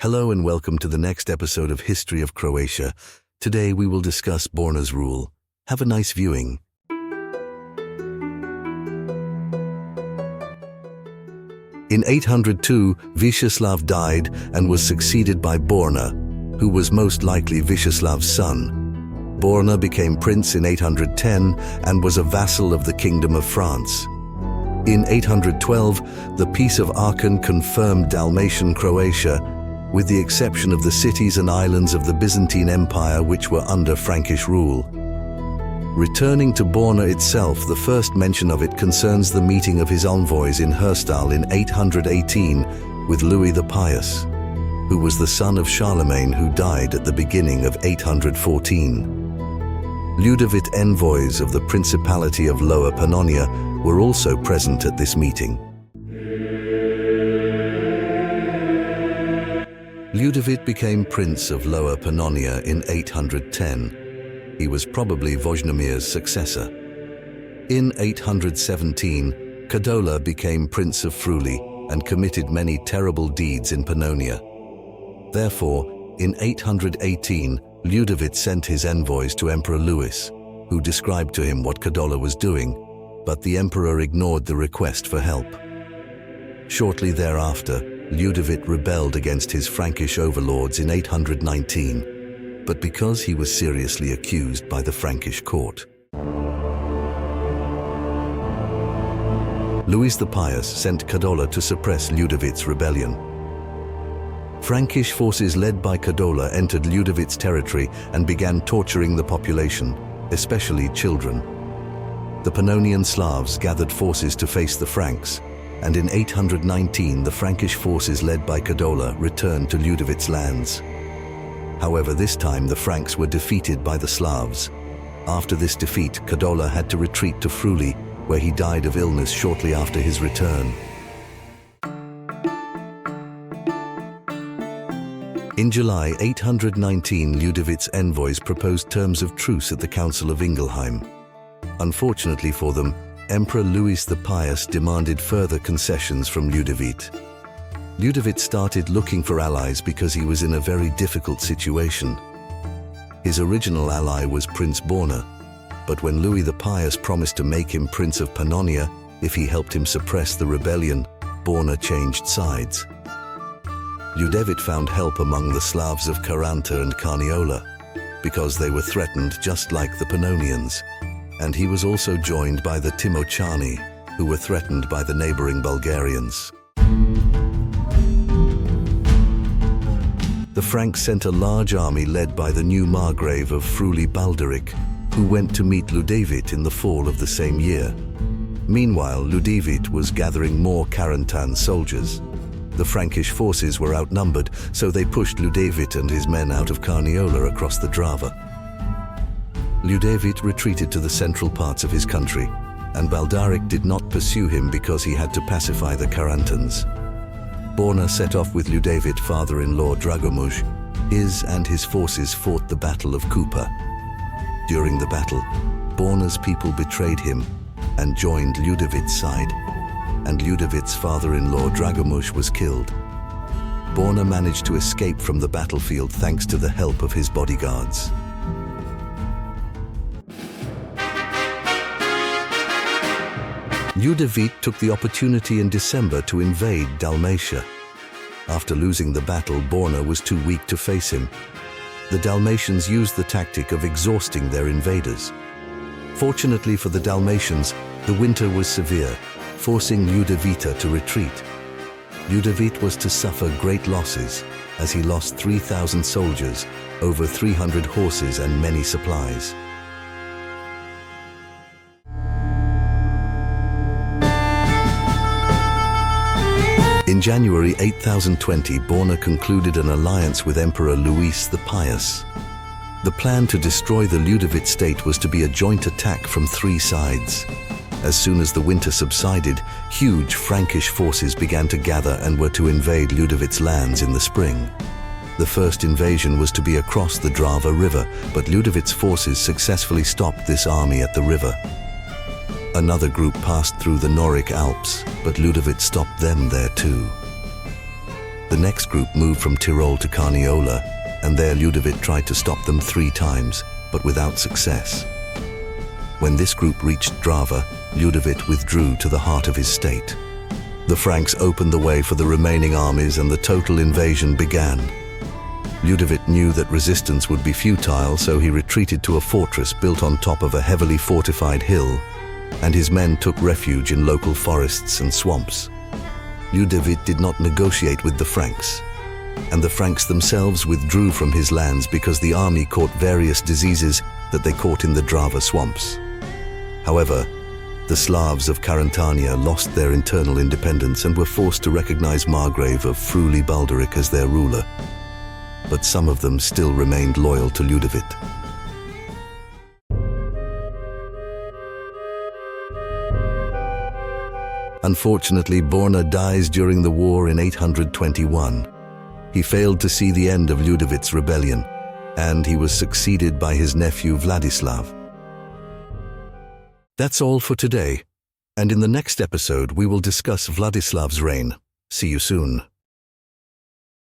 Hello and welcome to the next episode of History of Croatia. Today we will discuss Borna's rule. Have a nice viewing. In 802, Vítislav died and was succeeded by Borna, who was most likely Vítislav's son. Borna became prince in 810 and was a vassal of the Kingdom of France. In 812, the Peace of Aachen confirmed Dalmatian Croatia, with the exception of the cities and islands of the Byzantine Empire which were under Frankish rule. Returning to Borna itself, the first mention of it concerns the meeting of his envoys in Herstal in 818 with Louis the Pious, who was the son of Charlemagne, who died at the beginning of 814. Ludovit envoys of the Principality of Lower Pannonia were also present at this meeting. Ludovit became Prince of Lower Pannonia in 810. He was probably Vojnomir's successor. In 817, Kadola became Prince of Friuli and committed many terrible deeds in Pannonia. Therefore, in 818, Ludovit sent his envoys to Emperor Louis, who described to him what Kadola was doing, but the emperor ignored the request for help. Shortly thereafter, Ludovit rebelled against his Frankish overlords in 819, but because he was seriously accused by the Frankish court. Louis the Pious sent Kadola to suppress Ludovit's rebellion. Frankish forces led by Kadola entered Ludovit's territory and began torturing the population, especially children. The Pannonian Slavs gathered forces to face the Franks, and in 819 the Frankish forces led by Kadola returned to Ludovit's lands. However, this time the Franks were defeated by the Slavs. After this defeat, Kadola had to retreat to Friuli, where he died of illness shortly after his return. In July 819, Ludovit's envoys proposed terms of truce at the Council of Ingelheim. Unfortunately for them, Emperor Louis the Pious demanded further concessions from Ludovit. Ludovit started looking for allies because he was in a very difficult situation. His original ally was Prince Borna, but when Louis the Pious promised to make him Prince of Pannonia if he helped him suppress the rebellion, Borna changed sides. Ludovit found help among the Slavs of Caranta and Carniola, because they were threatened just like the Pannonians, and he was also joined by the Timochani, who were threatened by the neighboring Bulgarians. The Franks sent a large army led by the new Margrave of Friuli Balderic, who went to meet Ludovit in the fall of the same year. Meanwhile, Ludovit was gathering more Carantan soldiers. The Frankish forces were outnumbered, so they pushed Ludovit and his men out of Carniola across the Drava. Ludovit retreated to the central parts of his country, and Balderic did not pursue him because he had to pacify the Carantans. Borna set off with Ludovit father-in-law Dragomuž. His and his forces fought the Battle of Kupa. During the battle, Borna's people betrayed him and joined Ludovit's side, and Ludovit's father-in-law Dragomuž was killed. Borna managed to escape from the battlefield thanks to the help of his bodyguards. Ludovit took the opportunity in December to invade Dalmatia. After losing the battle, Borna was too weak to face him. The Dalmatians used the tactic of exhausting their invaders. Fortunately for the Dalmatians, the winter was severe, forcing Ludovita to retreat. Ludovit was to suffer great losses, as he lost 3,000 soldiers, over 300 horses and many supplies. In January 8020, Borna concluded an alliance with Emperor Louis the Pious. The plan to destroy the Ludovit state was to be a joint attack from three sides. As soon as the winter subsided, huge Frankish forces began to gather and were to invade Ludovit's lands in the spring. The first invasion was to be across the Drava River, but Ludovit's forces successfully stopped this army at the river. Another group passed through the Noric Alps, but Ludovit stopped them there too. The next group moved from Tyrol to Carniola, and there Ludovic tried to stop them 3 times, but without success. When this group reached Drava, Ludovic withdrew to the heart of his state. The Franks opened the way for the remaining armies and the total invasion began. Ludovic knew that resistance would be futile, so he retreated to a fortress built on top of a heavily fortified hill, and his men took refuge in local forests and swamps. Ludovic did not negotiate with the Franks, and the Franks themselves withdrew from his lands because the army caught various diseases that they caught in the Drava swamps. However, the Slavs of Carantania lost their internal independence and were forced to recognize Margrave of Friuli-Balderic as their ruler. But some of them still remained loyal to Ludovic. Unfortunately, Borna dies during the war in 821. He failed to see the end of Ludovic's rebellion, and he was succeeded by his nephew Vladislav. That's all for today, and in the next episode we will discuss Vladislav's reign. See you soon.